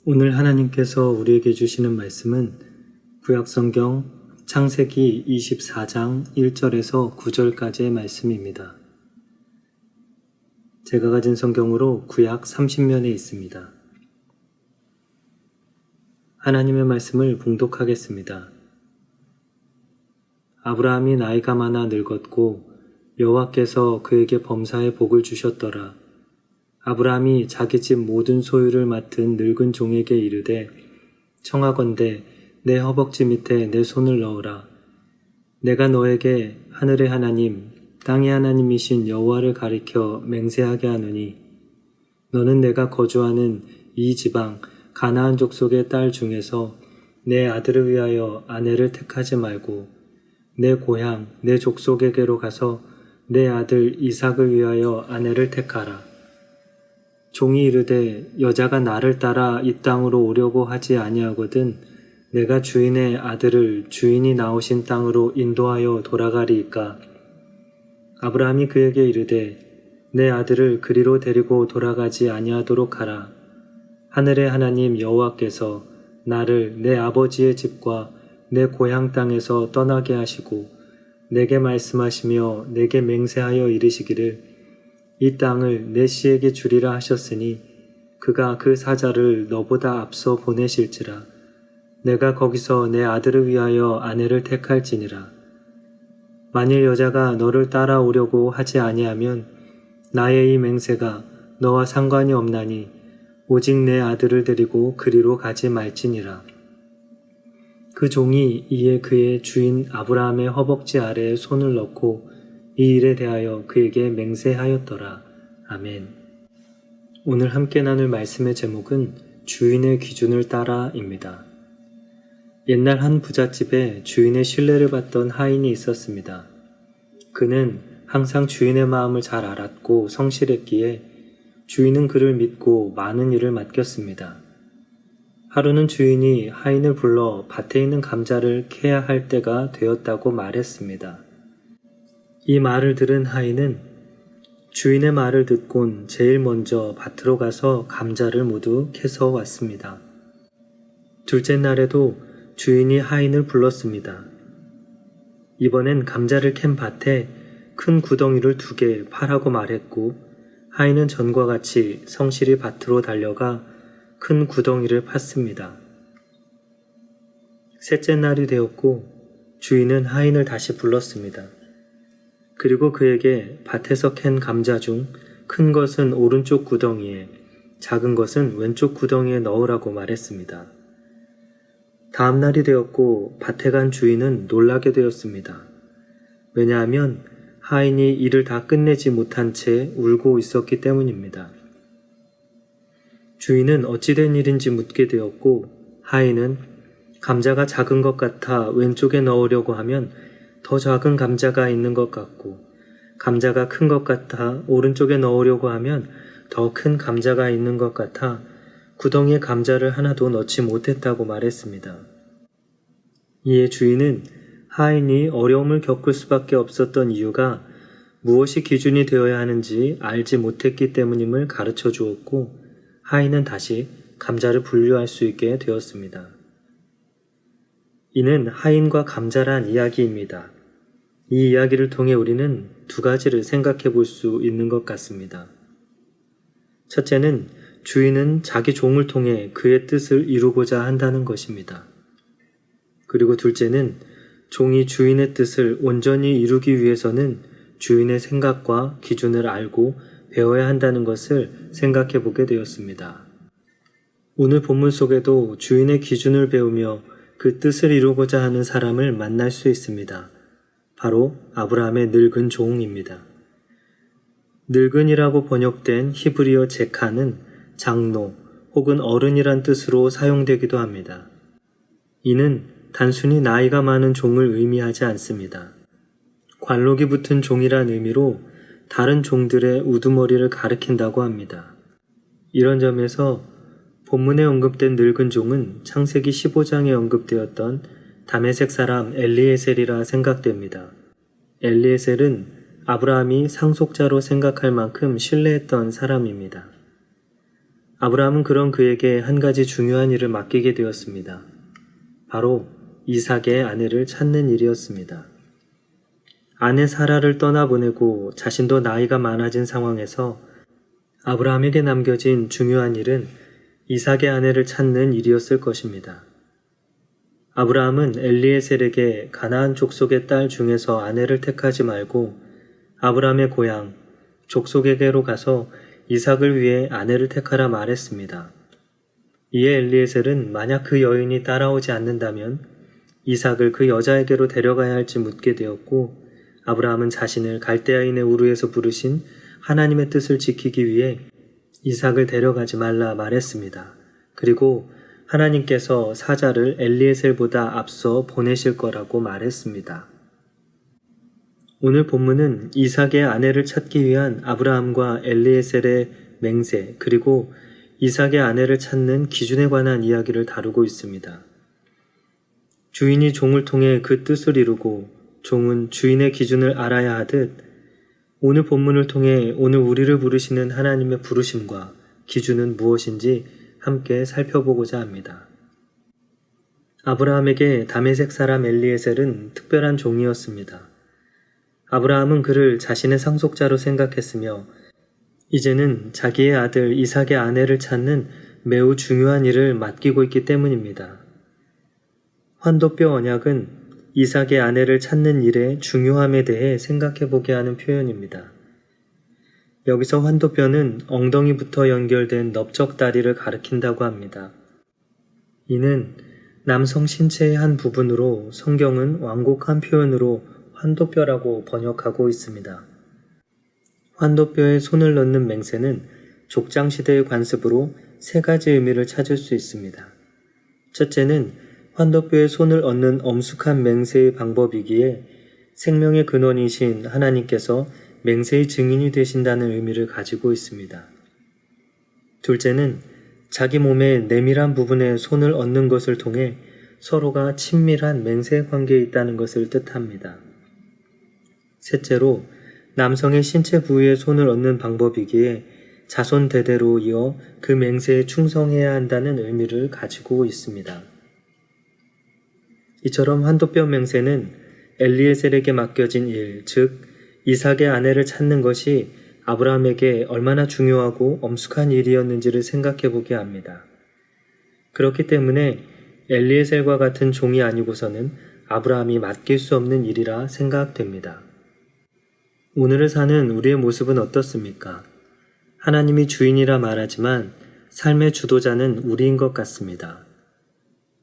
오늘 하나님께서 우리에게 주시는 말씀은 구약성경 창세기 24장 1절에서 9절까지의 말씀입니다. 제가 가진 성경으로 구약 30면에 있습니다. 하나님의 말씀을 봉독하겠습니다. 아브라함이 나이가 많아 늙었고 여호와께서 그에게 범사의 복을 주셨더라. 아브라함이 자기 집 모든 소유를 맡은 늙은 종에게 이르되 청하건대 내 허벅지 밑에 내 손을 넣으라. 내가 너에게 하늘의 하나님 땅의 하나님이신 여호와를 가리켜 맹세하게 하노니 너는 내가 거주하는 이 지방 가나안 족속의 딸 중에서 내 아들을 위하여 아내를 택하지 말고 내 고향 내 족속에게로 가서 내 아들 이삭을 위하여 아내를 택하라. 종이 이르되 여자가 나를 따라 이 땅으로 오려고 하지 아니하거든 내가 주인의 아들을 주인이 나오신 땅으로 인도하여 돌아가리이까. 아브라함이 그에게 이르되 내 아들을 그리로 데리고 돌아가지 아니하도록 하라. 하늘의 하나님 여호와께서 나를 내 아버지의 집과 내 고향 땅에서 떠나게 하시고 내게 말씀하시며 내게 맹세하여 이르시기를 이 땅을 내 씨에게 주리라 하셨으니 그가 그 사자를 너보다 앞서 보내실지라. 내가 거기서 내 아들을 위하여 아내를 택할지니라. 만일 여자가 너를 따라오려고 하지 아니하면 나의 이 맹세가 너와 상관이 없나니 오직 내 아들을 데리고 그리로 가지 말지니라. 그 종이 이에 그의 주인 아브라함의 허벅지 아래에 손을 넣고 이 일에 대하여 그에게 맹세하였더라. 아멘. 오늘 함께 나눌 말씀의 제목은 주인의 기준을 따라입니다. 옛날 한 부잣집에 주인의 신뢰를 받던 하인이 있었습니다. 그는 항상 주인의 마음을 잘 알았고 성실했기에 주인은 그를 믿고 많은 일을 맡겼습니다. 하루는 주인이 하인을 불러 밭에 있는 감자를 캐야 할 때가 되었다고 말했습니다. 이 말을 들은 하인은 주인의 말을 듣곤 제일 먼저 밭으로 가서 감자를 모두 캐서 왔습니다. 둘째 날에도 주인이 하인을 불렀습니다. 이번엔 감자를 캔 밭에 큰 구덩이를 2개 파라고 말했고 하인은 전과 같이 성실히 밭으로 달려가 큰 구덩이를 팠습니다. 셋째 날이 되었고 주인은 하인을 다시 불렀습니다. 그리고 그에게 밭에서 캔 감자 중 큰 것은 오른쪽 구덩이에 작은 것은 왼쪽 구덩이에 넣으라고 말했습니다. 다음 날이 되었고 밭에 간 주인은 놀라게 되었습니다. 왜냐하면 하인이 일을 다 끝내지 못한 채 울고 있었기 때문입니다. 주인은 어찌 된 일인지 묻게 되었고 하인은 감자가 작은 것 같아 왼쪽에 넣으려고 하면 더 작은 감자가 있는 것 같고 감자가 큰 것 같아 오른쪽에 넣으려고 하면 더 큰 감자가 있는 것 같아 구덩이에 감자를 하나도 넣지 못했다고 말했습니다. 이에 주인은 하인이 어려움을 겪을 수밖에 없었던 이유가 무엇이 기준이 되어야 하는지 알지 못했기 때문임을 가르쳐 주었고 하인은 다시 감자를 분류할 수 있게 되었습니다. 이는 하인과 감자란 이야기입니다. 이 이야기를 통해 우리는 2가지를 생각해 볼 수 있는 것 같습니다. 첫째는 주인은 자기 종을 통해 그의 뜻을 이루고자 한다는 것입니다. 그리고 둘째는 종이 주인의 뜻을 온전히 이루기 위해서는 주인의 생각과 기준을 알고 배워야 한다는 것을 생각해 보게 되었습니다. 오늘 본문 속에도 주인의 기준을 배우며 그 뜻을 이루고자 하는 사람을 만날 수 있습니다. 바로 아브라함의 늙은 종입니다. 늙은이라고 번역된 히브리어 제카는 장로 혹은 어른이란 뜻으로 사용되기도 합니다. 이는 단순히 나이가 많은 종을 의미하지 않습니다. 관록이 붙은 종이란 의미로 다른 종들의 우두머리를 가리킨다고 합니다. 이런 점에서 본문에 언급된 늙은 종은 창세기 15장에 언급되었던 다메섹 사람 엘리에셀이라 생각됩니다. 엘리에셀은 아브라함이 상속자로 생각할 만큼 신뢰했던 사람입니다. 아브라함은 그런 그에게 한 가지 중요한 일을 맡기게 되었습니다. 바로 이삭의 아내를 찾는 일이었습니다. 아내 사라를 떠나보내고 자신도 나이가 많아진 상황에서 아브라함에게 남겨진 중요한 일은 이삭의 아내를 찾는 일이었을 것입니다. 아브라함은 엘리에셀에게 가나안 족속의 딸 중에서 아내를 택하지 말고 아브라함의 고향 족속에게로 가서 이삭을 위해 아내를 택하라 말했습니다. 이에 엘리에셀은 만약 그 여인이 따라오지 않는다면 이삭을 그 여자에게로 데려가야 할지 묻게 되었고, 아브라함은 자신을 갈대아인의 우르에서 부르신 하나님의 뜻을 지키기 위해 이삭을 데려가지 말라 말했습니다. 그리고 하나님께서 사자를 엘리에셀보다 앞서 보내실 거라고 말했습니다. 오늘 본문은 이삭의 아내를 찾기 위한 아브라함과 엘리에셀의 맹세, 그리고 이삭의 아내를 찾는 기준에 관한 이야기를 다루고 있습니다. 주인이 종을 통해 그 뜻을 이루고 종은 주인의 기준을 알아야 하듯, 오늘 본문을 통해 오늘 우리를 부르시는 하나님의 부르심과 기준은 무엇인지 함께 살펴보고자 합니다. 아브라함에게 다메섹 사람 엘리에셀은 특별한 종이었습니다. 아브라함은 그를 자신의 상속자로 생각했으며 이제는 자기의 아들 이삭의 아내를 찾는 매우 중요한 일을 맡기고 있기 때문입니다. 환도뼈 언약은 이삭의 아내를 찾는 일의 중요함에 대해 생각해보게 하는 표현입니다. 여기서 환도뼈는 엉덩이부터 연결된 넓적다리를 가리킨다고 합니다. 이는 남성 신체의 한 부분으로 성경은 완곡한 표현으로 환도뼈라고 번역하고 있습니다. 환도뼈에 손을 넣는 맹세는 족장시대의 관습으로 세 가지 의미를 찾을 수 있습니다. 첫째는 환도뼈에 손을 얹는 엄숙한 맹세의 방법이기에 생명의 근원이신 하나님께서 맹세의 증인이 되신다는 의미를 가지고 있습니다. 둘째는 자기 몸의 내밀한 부분에 손을 얹는 것을 통해 서로가 친밀한 맹세 관계에 있다는 것을 뜻합니다. 셋째로 남성의 신체 부위에 손을 얹는 방법이기에 자손 대대로 이어 그 맹세에 충성해야 한다는 의미를 가지고 있습니다. 이처럼 환도뼈 맹세는 엘리에셀에게 맡겨진 일, 즉 이삭의 아내를 찾는 것이 아브라함에게 얼마나 중요하고 엄숙한 일이었는지를 생각해 보게 합니다. 그렇기 때문에 엘리에셀과 같은 종이 아니고서는 아브라함이 맡길 수 없는 일이라 생각됩니다. 오늘을 사는 우리의 모습은 어떻습니까? 하나님이 주인이라 말하지만 삶의 주도자는 우리인 것 같습니다.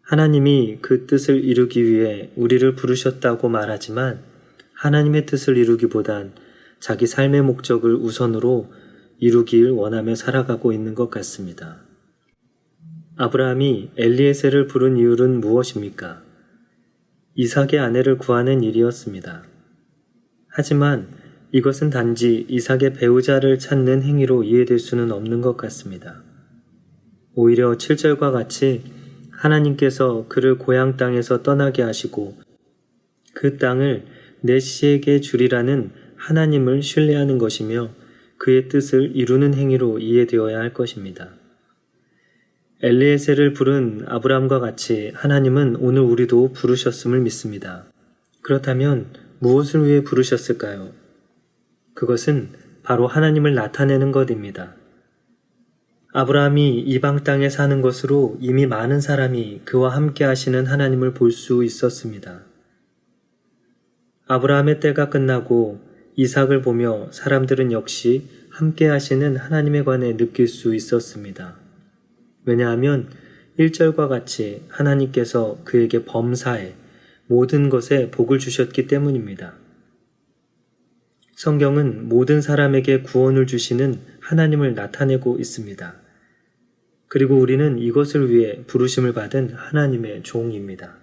하나님이 그 뜻을 이루기 위해 우리를 부르셨다고 말하지만 하나님의 뜻을 이루기보단 자기 삶의 목적을 우선으로 이루길 원하며 살아가고 있는 것 같습니다. 아브라함이 엘리에셀을 부른 이유는 무엇입니까? 이삭의 아내를 구하는 일이었습니다. 하지만 이것은 단지 이삭의 배우자를 찾는 행위로 이해될 수는 없는 것 같습니다. 오히려 7절과 같이 하나님께서 그를 고향 땅에서 떠나게 하시고 그 땅을 내 씨에게 주리라는 하나님을 신뢰하는 것이며 그의 뜻을 이루는 행위로 이해되어야 할 것입니다. 엘리에셀을 부른 아브라함과 같이 하나님은 오늘 우리도 부르셨음을 믿습니다. 그렇다면 무엇을 위해 부르셨을까요? 그것은 바로 하나님을 나타내는 것입니다. 아브라함이 이방 땅에 사는 것으로 이미 많은 사람이 그와 함께 하시는 하나님을 볼 수 있었습니다. 아브라함의 때가 끝나고 이삭을 보며 사람들은 역시 함께 하시는 하나님에 관해 느낄 수 있었습니다. 왜냐하면 1절과 같이 하나님께서 그에게 범사에 모든 것에 복을 주셨기 때문입니다. 성경은 모든 사람에게 구원을 주시는 하나님을 나타내고 있습니다. 그리고 우리는 이것을 위해 부르심을 받은 하나님의 종입니다.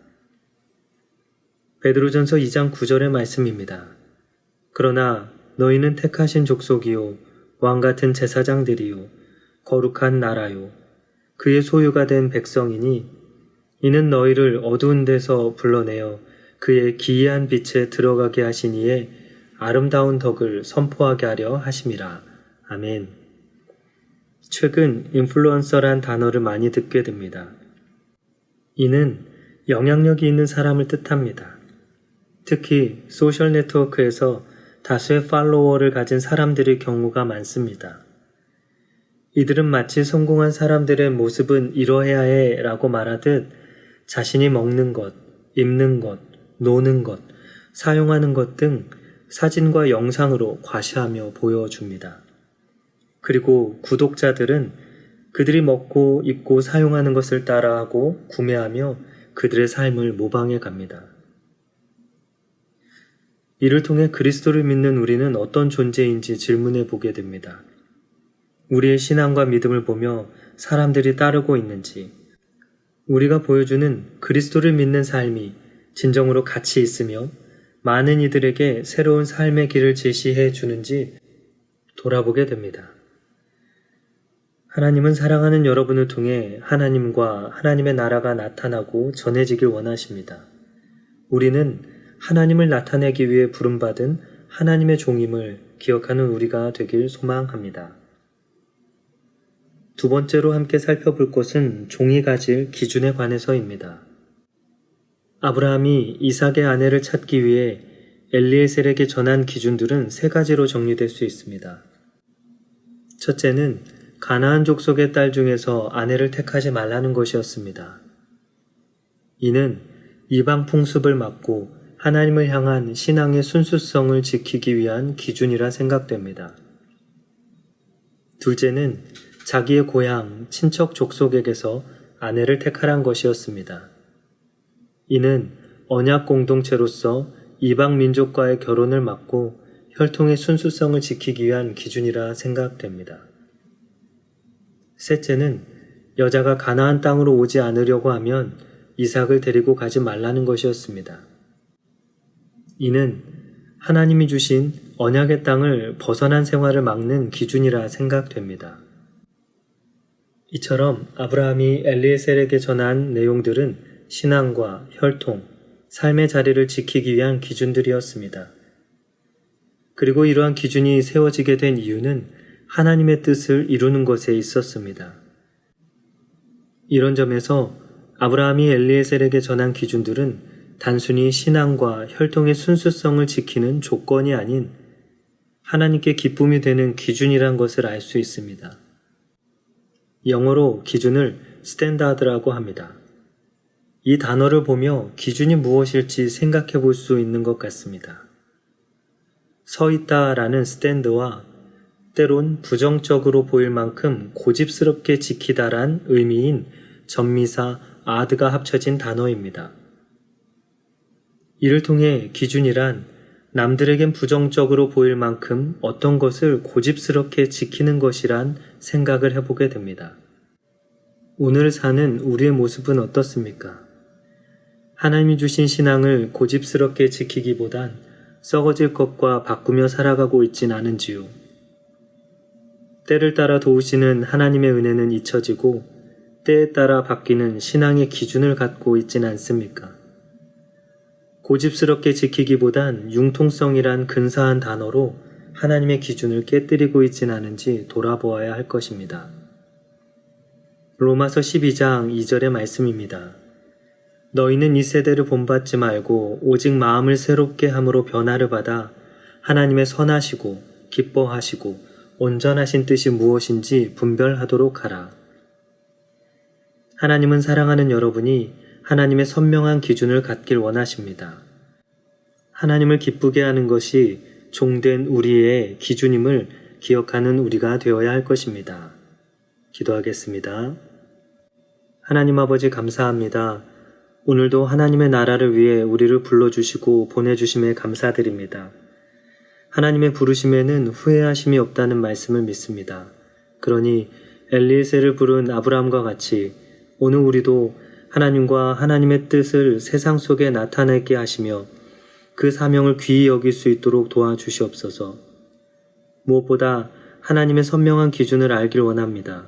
베드로전서 2장 9절의 말씀입니다. 그러나 너희는 택하신 족속이요 왕같은 제사장들이요 거룩한 나라요 그의 소유가 된 백성이니 이는 너희를 어두운 데서 불러내어 그의 기이한 빛에 들어가게 하신 이에 아름다운 덕을 선포하게 하려 하심이라. 아멘. 최근 인플루언서란 단어를 많이 듣게 됩니다. 이는 영향력이 있는 사람을 뜻합니다. 특히 소셜 네트워크에서 다수의 팔로워를 가진 사람들의 경우가 많습니다. 이들은 마치 성공한 사람들의 모습은 이러해야 해 라고 말하듯 자신이 먹는 것, 입는 것, 노는 것, 사용하는 것 등 사진과 영상으로 과시하며 보여줍니다. 그리고 구독자들은 그들이 먹고 입고 사용하는 것을 따라하고 구매하며 그들의 삶을 모방해 갑니다. 이를 통해 그리스도를 믿는 우리는 어떤 존재인지 질문해 보게 됩니다. 우리의 신앙과 믿음을 보며 사람들이 따르고 있는지, 우리가 보여주는 그리스도를 믿는 삶이 진정으로 가치 있으며 많은 이들에게 새로운 삶의 길을 제시해 주는지 돌아보게 됩니다. 하나님은 사랑하는 여러분을 통해 하나님과 하나님의 나라가 나타나고 전해지길 원하십니다. 우리는 하나님을 나타내기 위해 부름받은 하나님의 종임을 기억하는 우리가 되길 소망합니다. 두 번째로 함께 살펴볼 것은 종이 가질 기준에 관해서입니다. 아브라함이 이삭의 아내를 찾기 위해 엘리에셀에게 전한 기준들은 세 가지로 정리될 수 있습니다. 첫째는 가나안 족속의 딸 중에서 아내를 택하지 말라는 것이었습니다. 이는 이방 풍습을 막고 하나님을 향한 신앙의 순수성을 지키기 위한 기준이라 생각됩니다. 둘째는 자기의 고향, 친척 족속에게서 아내를 택하란 것이었습니다. 이는 언약 공동체로서 이방 민족과의 결혼을 막고 혈통의 순수성을 지키기 위한 기준이라 생각됩니다. 셋째는 여자가 가나안 땅으로 오지 않으려고 하면 이삭을 데리고 가지 말라는 것이었습니다. 이는 하나님이 주신 언약의 땅을 벗어난 생활을 막는 기준이라 생각됩니다. 이처럼 아브라함이 엘리에셀에게 전한 내용들은 신앙과 혈통, 삶의 자리를 지키기 위한 기준들이었습니다. 그리고 이러한 기준이 세워지게 된 이유는 하나님의 뜻을 이루는 것에 있었습니다. 이런 점에서 아브라함이 엘리에셀에게 전한 기준들은 단순히 신앙과 혈통의 순수성을 지키는 조건이 아닌 하나님께 기쁨이 되는 기준이란 것을 알 수 있습니다. 영어로 기준을 스탠다드라고 합니다. 이 단어를 보며 기준이 무엇일지 생각해 볼 수 있는 것 같습니다. 서 있다라는 스탠드와 때론 부정적으로 보일 만큼 고집스럽게 지키다란 의미인 전미사 아드가 합쳐진 단어입니다. 이를 통해 기준이란 남들에겐 부정적으로 보일 만큼 어떤 것을 고집스럽게 지키는 것이란 생각을 해보게 됩니다. 오늘 사는 우리의 모습은 어떻습니까? 하나님이 주신 신앙을 고집스럽게 지키기보단 썩어질 것과 바꾸며 살아가고 있진 않은지요. 때를 따라 도우시는 하나님의 은혜는 잊혀지고 때에 따라 바뀌는 신앙의 기준을 갖고 있진 않습니까? 고집스럽게 지키기보단 융통성이란 근사한 단어로 하나님의 기준을 깨뜨리고 있진 않은지 돌아보아야 할 것입니다. 로마서 12장 2절의 말씀입니다. 너희는 이 세대를 본받지 말고 오직 마음을 새롭게 함으로 변화를 받아 하나님의 선하시고 기뻐하시고 온전하신 뜻이 무엇인지 분별하도록 하라. 하나님은 사랑하는 여러분이 하나님의 선명한 기준을 갖길 원하십니다. 하나님을 기쁘게 하는 것이 종된 우리의 기준임을 기억하는 우리가 되어야 할 것입니다. 기도하겠습니다. 하나님 아버지 감사합니다. 오늘도 하나님의 나라를 위해 우리를 불러주시고 보내주심에 감사드립니다. 하나님의 부르심에는 후회하심이 없다는 말씀을 믿습니다. 그러니 엘리에셀을 부른 아브라함과 같이 오늘 우리도 하나님과 하나님의 뜻을 세상 속에 나타내게 하시며 그 사명을 귀히 여길 수 있도록 도와주시옵소서. 무엇보다 하나님의 선명한 기준을 알길 원합니다.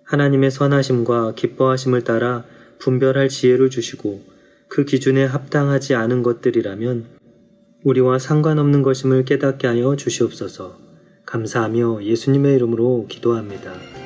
하나님의 선하심과 기뻐하심을 따라 분별할 지혜를 주시고 그 기준에 합당하지 않은 것들이라면 우리와 상관없는 것임을 깨닫게 하여 주시옵소서. 감사하며 예수님의 이름으로 기도합니다.